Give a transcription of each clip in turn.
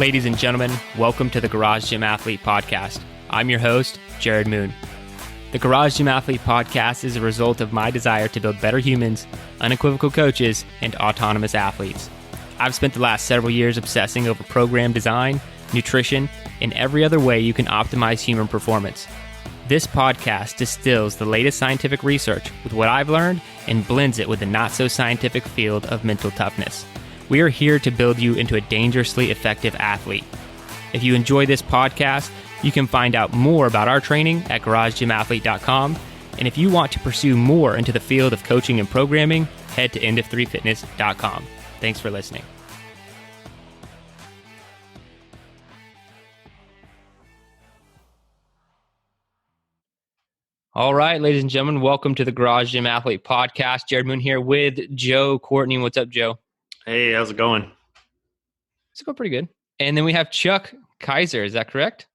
Ladies and gentlemen, welcome to the Garage Gym Athlete Podcast. I'm your host, Jared Moon. The Garage Gym Athlete Podcast is a result of my desire to build better humans, unequivocal coaches, and autonomous athletes. I've spent the last several years obsessing over program design, nutrition, and every other way you can optimize human performance. This podcast distills the latest scientific research with what I've learned and blends it with the not-so-scientific field of mental toughness. We are here to build you into a dangerously effective athlete. If you enjoy this podcast, you can find out more about our training at garagegymathlete.com. And if you want to pursue more into the field of coaching and programming, head to endof3fitness.com. Thanks for listening. All right, ladies and gentlemen, welcome to the Garage Gym Athlete Podcast. Jared Moon here with Joe Courtney. What's up, Joe? Hey, how's it going? It's going pretty good. And then we have Chuck Kaiser. Is that correct?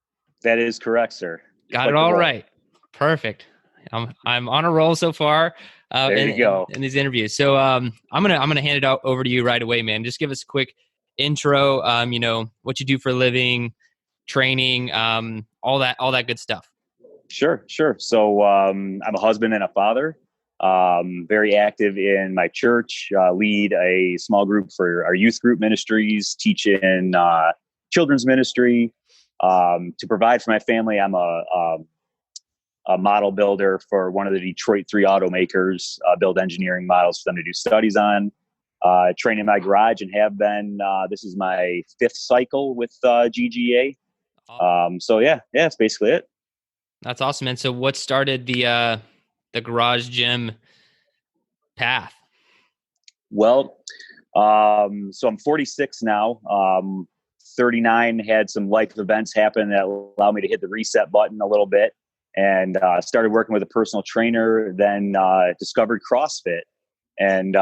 That is correct, sir. Got it all right. Perfect. I'm on a roll so far. There you go. In these interviews. So I'm gonna hand it over to you right away, man. Just give us a quick intro. What you do for a living, training, all that good stuff. Sure. So I'm a husband and a father. Very active in my church. Lead a small group for our youth group ministries. Teach in children's ministry. To provide for my family, I'm a model builder for one of the Detroit 3 automakers. Build engineering models for them to do studies on. Train in my garage and have been. This is my 5th cycle with GGA. So yeah, that's basically it. That's awesome, man. So what started the garage gym path? Well, so I'm 46 now. 39, had some life events happen that allowed me to hit the reset button a little bit, and started working with a personal trainer. Then discovered CrossFit and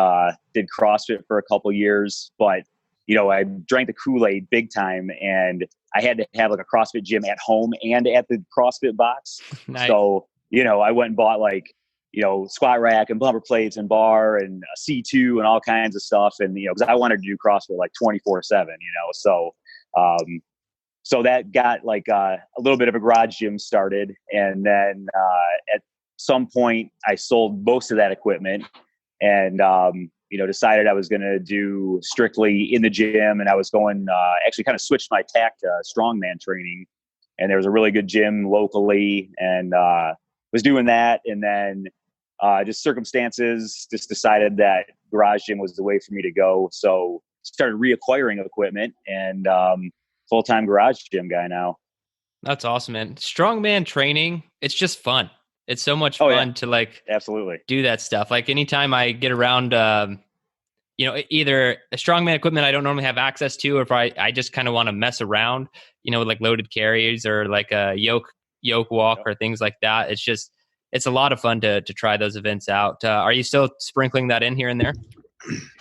did CrossFit for a couple years. But I drank the Kool-Aid big time, and I had to have like a CrossFit gym at home and at the CrossFit box. Nice. So I went and bought squat rack and bumper plates and bar and a C2 and all kinds of stuff. And, because I wanted to do CrossFit like 24/7, so that got a little bit of a garage gym started. And then at some point I sold most of that equipment and, decided I was going to do strictly in the gym. And I was going, actually kind of switched my tack to Strongman Training. And there was a really good gym locally and was doing that. And then just circumstances just decided that garage gym was the way for me to go. So started reacquiring equipment and full-time garage gym guy now. That's awesome, man. Strongman Training, it's just fun. It's so much fun to absolutely do that stuff. Like anytime I get around, either a strongman equipment I don't normally have access to, or if I just kind of want to mess around, with like loaded carries or like a yoke walk or things like that. It's a lot of fun to try those events out. Are you still sprinkling that in here and there?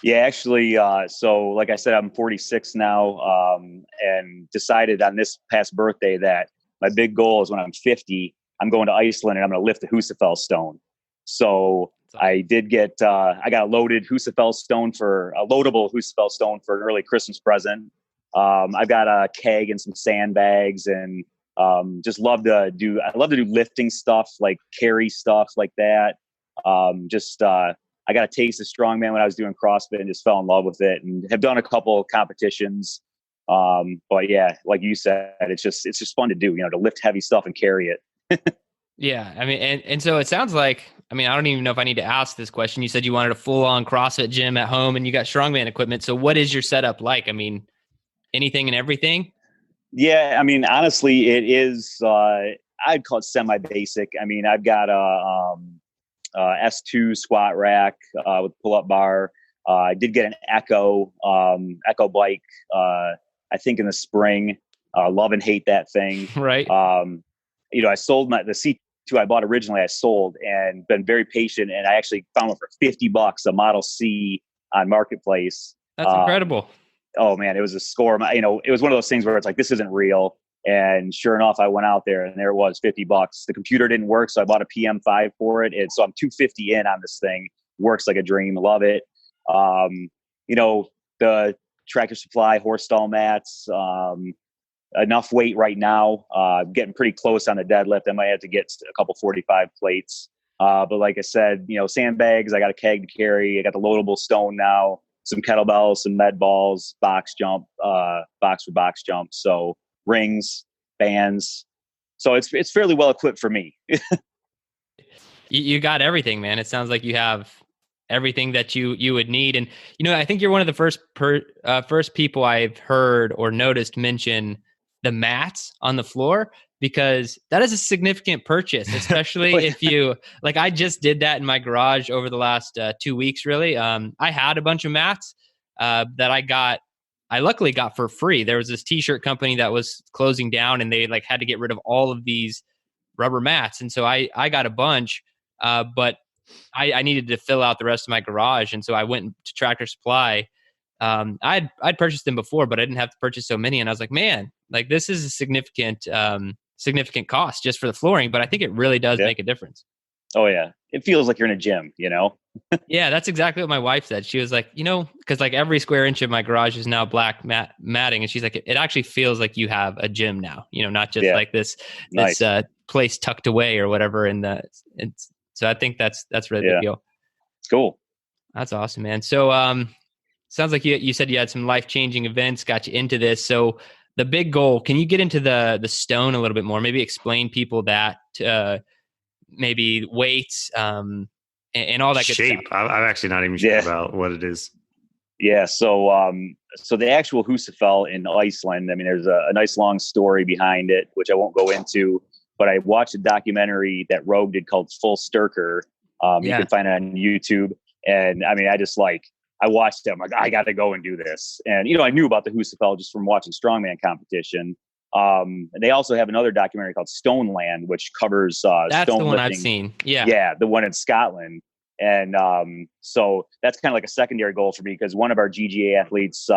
Yeah, actually. So like I said, I'm 46 now, and decided on this past birthday that my big goal is when I'm 50, I'm going to Iceland and I'm going to lift the Husafell stone. So I did get, I got a loadable Husafell stone for an early Christmas present. I've got a keg and some sandbags and just love to do lifting stuff, like carry stuff like that. I got a taste of strongman when I was doing CrossFit and just fell in love with it and have done a couple of competitions. But yeah, like you said, it's just fun to do, to lift heavy stuff and carry it. Yeah. I mean, and so it sounds like, I don't even know if I need to ask this question. You said you wanted a full on CrossFit gym at home and you got strongman equipment. So what is your setup like? Anything and everything? Yeah. Honestly, it is, I'd call it semi-basic. I've got a S2 squat rack with pull-up bar. I did get an Echo bike, I think in the spring. Love and hate that thing. Right. I sold the C2 I bought originally. I sold and been very patient, and I actually found one for $50, a Model C on Marketplace. That's incredible. Oh man, it was a score. It was one of those things where it's like, this isn't real. And sure enough, I went out there and there it was, $50. The computer didn't work, so I bought a PM5 for it. And so I'm $250 in on this thing. Works like a dream. Love it. The Tractor Supply, horse stall mats, enough weight right now. Getting pretty close on the deadlift. I might have to get a couple 45 plates. But like I said, sandbags, I got a keg to carry. I got the loadable stone now, some kettlebells, some med balls, box jump, box for box jump. So rings, bands. So it's fairly well equipped for me. You got everything, man. It sounds like you have everything that you would need. And, I think you're one of the first people I've heard or noticed mention the mats on the floor, because that is a significant purchase, especially if you, like, I just did that in my garage over the last 2 weeks, really. I had a bunch of mats that I luckily got for free. There was this t-shirt company that was closing down, and they had to get rid of all of these rubber mats. And so I got a bunch, but I needed to fill out the rest of my garage. And so I went to Tractor Supply. I'd purchased them before, but I didn't have to purchase so many. And I was like, man, this is a significant cost just for the flooring, but I think it really does make a difference. Oh yeah. It feels like you're in a gym, Yeah, that's exactly what my wife said. She was like, because every square inch of my garage is now black matting. And she's like, it actually feels like you have a gym now, not just like this place tucked away or whatever. So I think that's really big deal. It's cool. That's awesome, man. So, sounds like you said you had some life-changing events, got you into this. So the big goal, can you get into the stone a little bit more? Maybe explain people that, maybe weights, and all that good shape. stuff. I'm actually not even sure about what it is. Yeah. So the actual Husafell in Iceland, there's a nice long story behind it, which I won't go into, but I watched a documentary that Rogue did called Full Sturker. You can find it on YouTube. And I watched it. I'm like, I got to go and do this. And, I knew about the Husafell just from watching Strongman competition. And they also have another documentary called Stoneland, which covers that's stone the one lifting. I've seen. Yeah. Yeah, the one in Scotland. And so that's kind of like a secondary goal for me, because one of our GGA athletes,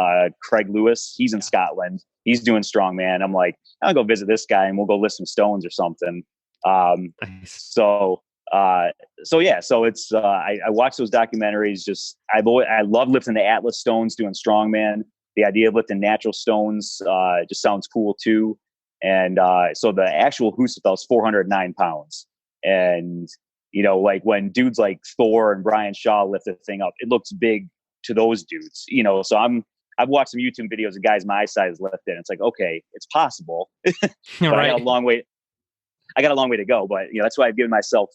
Craig Lewis, he's in Scotland. He's doing Strongman. I'm like, I'll go visit this guy and we'll go lift some stones or something. Nice. So it's I watch those documentaries. I love lifting the Atlas stones, doing Strongman. The idea of lifting natural stones just sounds cool too. And so the actual Husafell is 409 pounds. And when dudes like Thor and Brian Shaw lift the thing up, it looks big to those dudes. So I've watched some YouTube videos of guys my size lift it. And it's like, okay, it's possible. But Right. I got a long way to go. But that's why I've given myself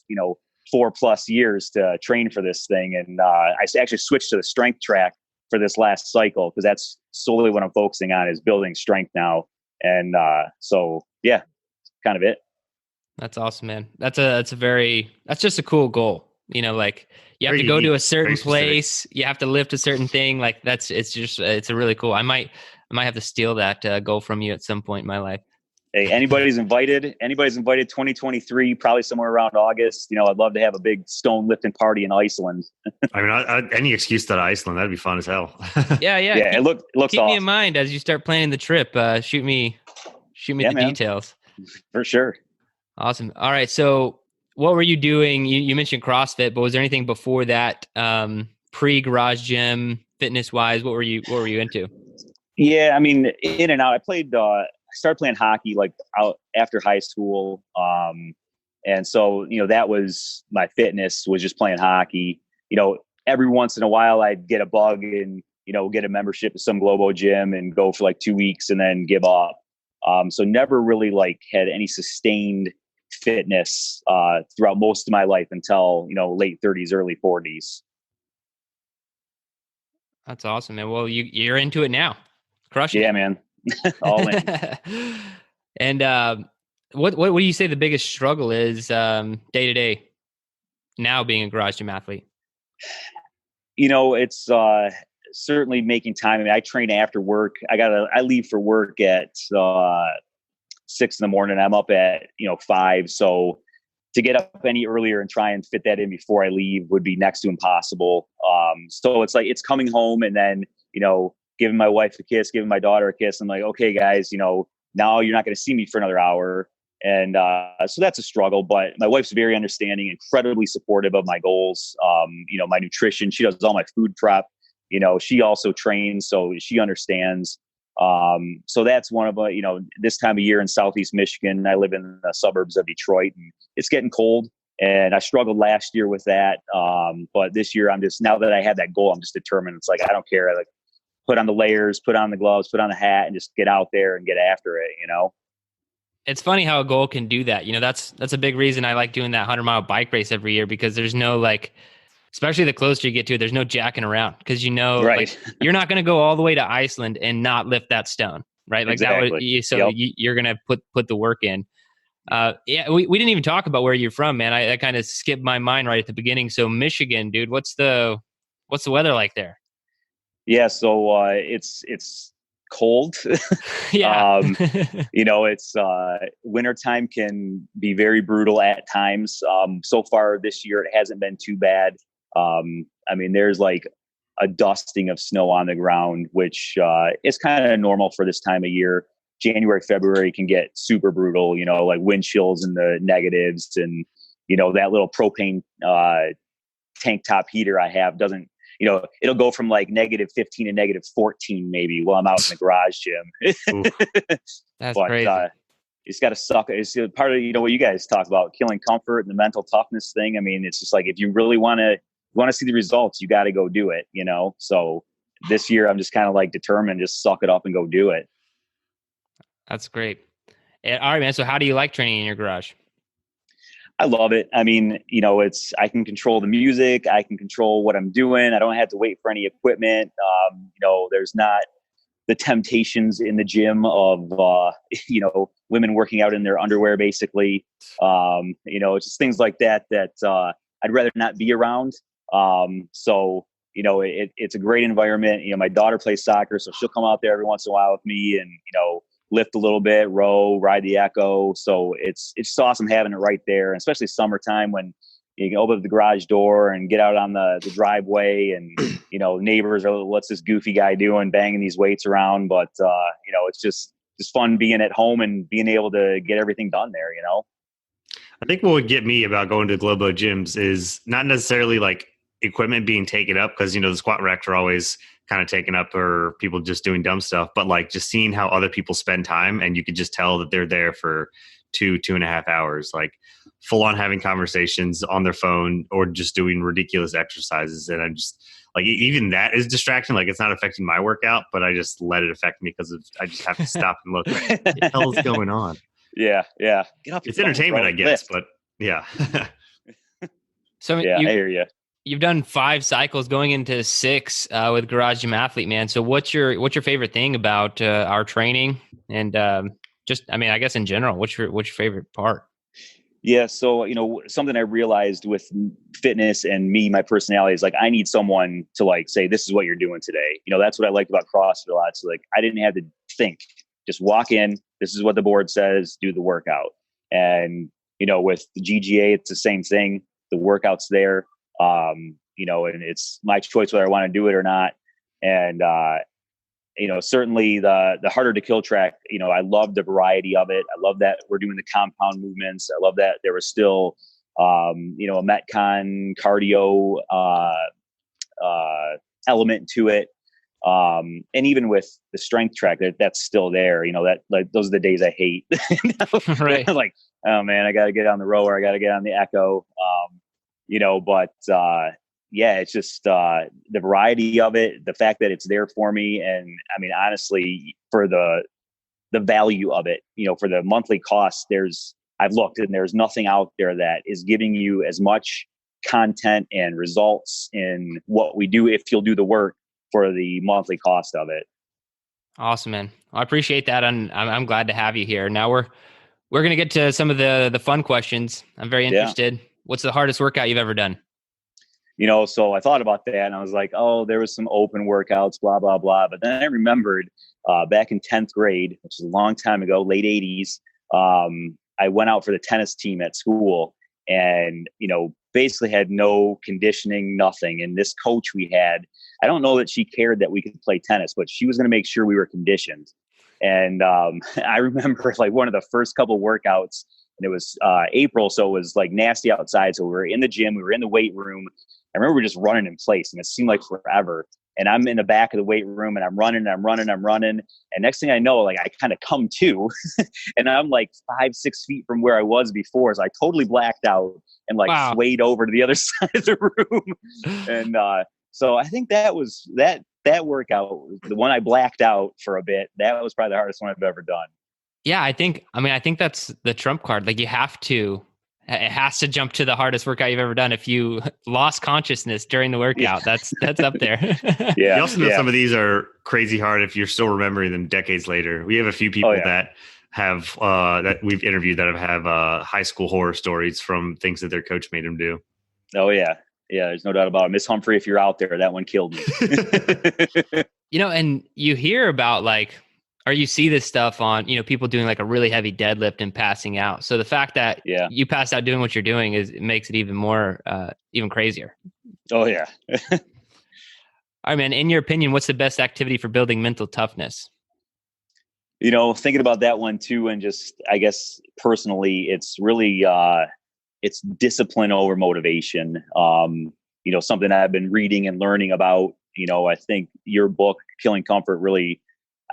4+ years to train for this thing. And I actually switched to the strength track for this last cycle, because that's solely what I'm focusing on, is building strength now. And kind of it. That's awesome, man. That's just a cool goal. You have to go to a certain place. You have to lift a certain thing. It's a really cool. I might have to steal that goal from you at some point in my life. Hey, anybody's invited. 2023, probably somewhere around August. I'd love to have a big stone lifting party in Iceland. Any excuse to Iceland, that'd be fun as hell. Yeah. Yeah, it looks keep awesome. me in mind as you start planning the trip. Shoot me the details. For sure. Awesome. All right. So what were you doing? You mentioned CrossFit, but was there anything before that, pre-garage gym, fitness-wise? What were you into? Yeah, in and out. I started playing hockey out after high school. And so, that was my fitness, was just playing hockey. Every once in a while I'd get a bug and, get a membership to some Globo gym and go for 2 weeks and then give up. So never really had any sustained fitness throughout most of my life until, late 30s, early 40s. That's awesome, man. Well, you're into it now. Crushing it. Yeah, man. All in. And what do you say the biggest struggle is day to day now being a garage gym athlete? It's certainly making time. I train after work. I leave for work at 6 in the morning. I'm up at 5. So to get up any earlier and try and fit that in before I leave would be next to impossible. So it's it's coming home and then giving my wife a kiss, giving my daughter a kiss. I'm like, okay, guys, now you're not going to see me for another hour. And so that's a struggle, but my wife's very understanding, incredibly supportive of my goals. My nutrition, she does all my food prep. she also trains, so she understands. So that's one of this time of year in Southeast Michigan. I live in the suburbs of Detroit, and it's getting cold. And I struggled last year with that. But this year now that I have that goal, I'm just determined. It's like, I don't care. I like put on the layers, put on the gloves, put on the hat, and just get out there and get after it, It's funny how a goal can do that. That's a big reason I like doing that 100-mile bike race every year, because there's no especially the closer you get to it, there's no jacking around, because right. You're not going to go all the way to Iceland and not lift that stone, right? Like exactly. You're going to put the work in. We didn't even talk about where you're from, man. I kind of skipped my mind right at the beginning. So Michigan, dude, what's the weather like there? Yeah, so it's cold. Yeah. It's wintertime can be very brutal at times. So far this year, it hasn't been too bad. There's like a dusting of snow on the ground, which is kind of normal for this time of year. January, February can get super brutal, like wind chills in the negatives, and, that little propane tank top heater I have doesn't, it'll go from like -15 to -14 maybe while I'm out in the garage gym. That's crazy. You just got to suck. It's part of, what you guys talk about, killing comfort and the mental toughness thing. It's just like, if you really want to see the results, you got to go do it, So this year I'm just kind of like determined, just suck it up and go do it. That's great. All right, man. So how do you like training in your garage? I love it. I can control the music. I can control what I'm doing. I don't have to wait for any equipment. There's not the temptations in the gym of, women working out in their underwear, basically. It's just things like that I'd rather not be around. It's a great environment. My daughter plays soccer, so she'll come out there every once in a while with me and, lift a little bit, row, ride the Echo. So it's just awesome having it right there, and especially summertime when you can open up the garage door and get out on the driveway, and, neighbors are, what's this goofy guy doing, banging these weights around? But, it's just fun being at home and being able to get everything done there, I think what would get me about going to Globo gyms is not necessarily like equipment being taken up, because, the squat racks are always kind of taken up, or people just doing dumb stuff, but like just seeing how other people spend time, and you could just tell that they're there for 2.5 hours, like full on having conversations on their phone, or just doing ridiculous exercises. And I'm just like, even that is distracting. Like, it's not affecting my workout, but I just let it affect me, because I just have to stop and look, what the hell is going on? Yeah. Get up. It's entertainment, I guess, but yeah. So yeah, I hear you. You've done 5 cycles, going into 6 with Garage Gym Athlete, man. So what's your favorite thing about our training, and I guess in general, what's your favorite part? Yeah. So, something I realized with fitness and my personality is like, I need someone to like say, this is what you're doing today. That's what I liked about CrossFit a lot. So like, I didn't have to think, just walk in, this is what the board says, do the workout. And, with the GGA, it's the same thing. The workout's there. And it's my choice whether I want to do it or not. And, certainly the harder to kill track, I love the variety of it. I love that we're doing the compound movements. I love that there was still, a Metcon cardio, element to it. And even with the strength track, that's still there, that like, those are the days I hate. Right. Like, oh man, I got to get on the rower. I got to get on the Echo. Yeah, it's just the variety of it, the fact that it's there for me. And honestly, for the value of it, for the monthly cost, I've looked and there's nothing out there that is giving you as much content and results in what we do if you'll do the work for the monthly cost of it. Awesome, man. Well, I appreciate that. And I'm glad to have you here. Now we're going to get to some of the fun questions. I'm very interested. Yeah. What's the hardest workout you've ever done? So I thought about that and I was like, oh, there was some open workouts, blah, blah, blah. But then I remembered back in 10th grade, which is a long time ago, late 80s, I went out for the tennis team at school and, basically had no conditioning, nothing. And this coach we had, I don't know that she cared that we could play tennis, but she was going to make sure we were conditioned. And I remember like one of the first couple workouts, and it was April, so it was like nasty outside. So we were in the gym, we were in the weight room. I remember we were just running in place, and it seemed like forever. and I'm in the back of the weight room and I'm running. And next thing I know, like I kind of come to and I'm like 5-6 feet from where I was before. So I totally blacked out and like swayed over to the other side of the room. And so I think that was that workout, the one I blacked out for a bit. That was probably the hardest one I've ever done. Yeah, I think that's the trump card. Like it has to jump to the hardest workout you've ever done. If you lost consciousness during the workout, that's up there. Yeah. You also know some of these are crazy hard if you're still remembering them decades later. We have a few people that have that we've interviewed that have high school horror stories from things that their coach made them do. Oh yeah. Yeah, there's no doubt about it. Miss Humphrey, if you're out there, that one killed me. And you hear about or you see this stuff on, people doing like a really heavy deadlift and passing out. So the fact that you passed out doing what you're doing makes it even more, even crazier. Oh yeah. All right, man. In your opinion, what's the best activity for building mental toughness? Thinking about that one too. And just, I guess personally, it's really, it's discipline over motivation. Something I've been reading and learning about, I think your book, Killing Comfort, really,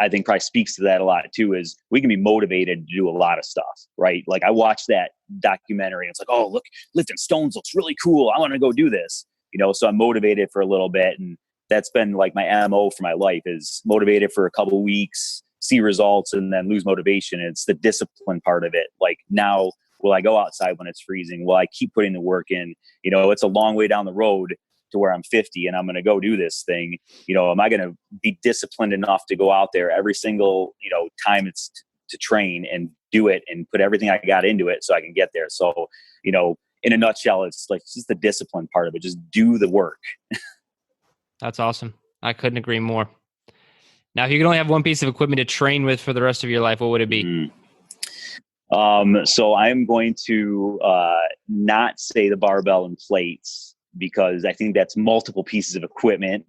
I think probably speaks to that a lot too, is we can be motivated to do a lot of stuff, right? Like I watched that documentary and it's like, oh, look, lifting stones looks really cool. I want to go do this, so I'm motivated for a little bit. And that's been like my MO for my life, is motivated for a couple of weeks, see results, and then lose motivation. It's the discipline part of it. Like now, will I go outside when it's freezing? Will I keep putting the work in? It's a long way down the road to where I'm 50 and I'm going to go do this thing. Am I going to be disciplined enough to go out there every single, time it's to train and do it and put everything I got into it so I can get there? So, in a nutshell, it's like just the discipline part of it. Just do the work. That's awesome. I couldn't agree more. Now, if you could only have one piece of equipment to train with for the rest of your life, what would it be? So I'm going to not say the barbell and plates, because I think that's multiple pieces of equipment.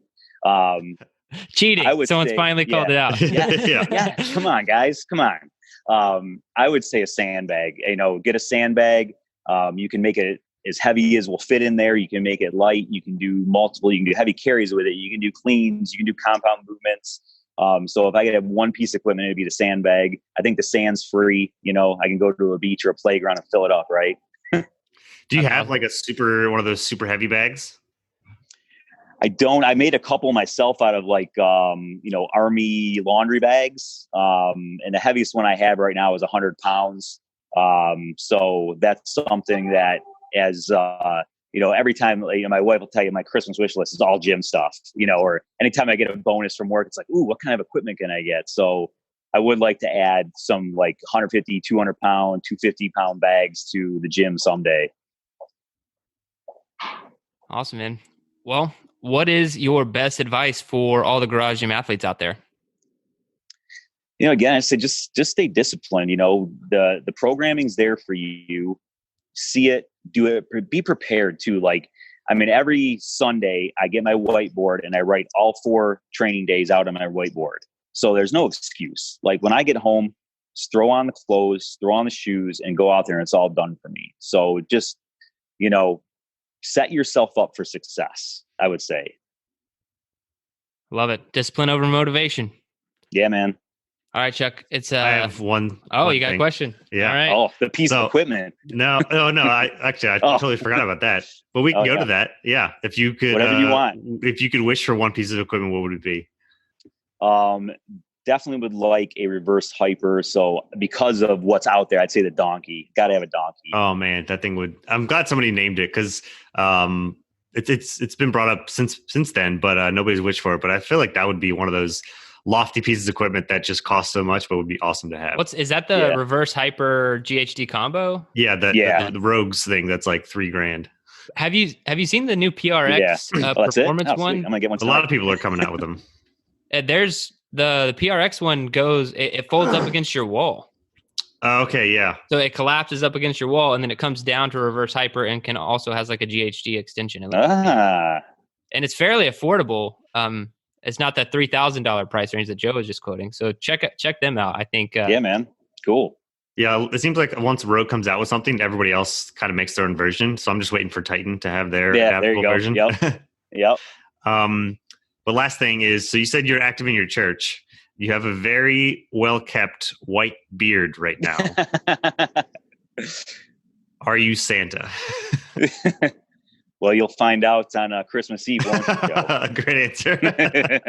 Cheating. Someone's finally called it out. Yeah. Come on, guys. Come on. I would say a sandbag. Get a sandbag. You can make it as heavy as will fit in there. You can make it light. You can do multiple. You can do heavy carries with it. You can do cleans. You can do compound movements. So if I could have one piece of equipment, it'd be the sandbag. I think the sand's free. I can go to a beach or a playground and fill it up, right? Do you have like one of those super heavy bags? I don't. I made a couple myself out of like, army laundry bags. And the heaviest one I have right now is 100 pounds. So that's something that every time, my wife will tell you my Christmas wish list is all gym stuff, or anytime I get a bonus from work, it's like, ooh, what kind of equipment can I get? So I would like to add some like 150, 200 pound, 250 pound bags to the gym someday. Awesome, man. Well, what is your best advice for all the garage gym athletes out there? Again, I say just stay disciplined. The programming's there for you. See it, do it, be prepared to every Sunday I get my whiteboard and I write all 4 training days out on my whiteboard. So there's no excuse. Like when I get home, just throw on the clothes, throw on the shoes and go out there and it's all done for me. So just, set yourself up for success, I would say. Love it. Discipline over motivation. Yeah, man. All right, Chuck. I have one. Oh, you got a question? Yeah. All right. Oh, the piece of equipment. No. I totally forgot about that. But we can go to that. Yeah. If you could, whatever you want. If you could wish for one piece of equipment, what would it be? Definitely would like a reverse hyper. So because of what's out there, I'd say the donkey. Got to have a donkey. Oh man, that thing would. I'm glad somebody named it because it's been brought up since then, but nobody's wished for it. But I feel like that would be one of those lofty pieces of equipment that just costs so much, but would be awesome to have. Is that the reverse hyper GHD combo? Yeah, the Rogues thing that's like $3,000. Have you seen the new PRX performance one? I'm gonna get one. A lot of people are coming out with them. There's the PRX one goes. It folds up against your wall. Okay, yeah. So it collapses up against your wall, and then it comes down to reverse hyper, and can also has like a GHD extension. And it's fairly affordable. It's not that $3,000 price range that Joe was just quoting. So check them out. I think. Yeah, man. Cool. Yeah, it seems like once Rogue comes out with something, everybody else kind of makes their own version. So I'm just waiting for Titan to have their adaptable version. Yep. But But last thing is, so you said you're active in your church. You have a very well-kept white beard right now. Are you Santa? Well, you'll find out on Christmas Eve, won't you, Joe? Great answer.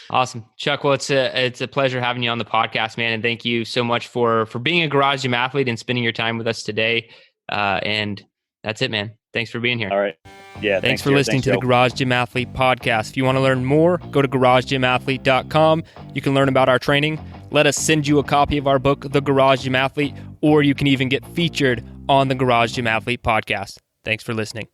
Awesome. Chuck, well, it's a pleasure having you on the podcast, man. And thank you so much for being a Garage Gym athlete and spending your time with us today. And that's it, man. Thanks for being here. All right. Yeah. Thanks for listening to the Garage Gym Athlete podcast. If you want to learn more, go to garagegymathlete.com. You can learn about our training. Let us send you a copy of our book, The Garage Gym Athlete, or you can even get featured on the Garage Gym Athlete podcast. Thanks for listening.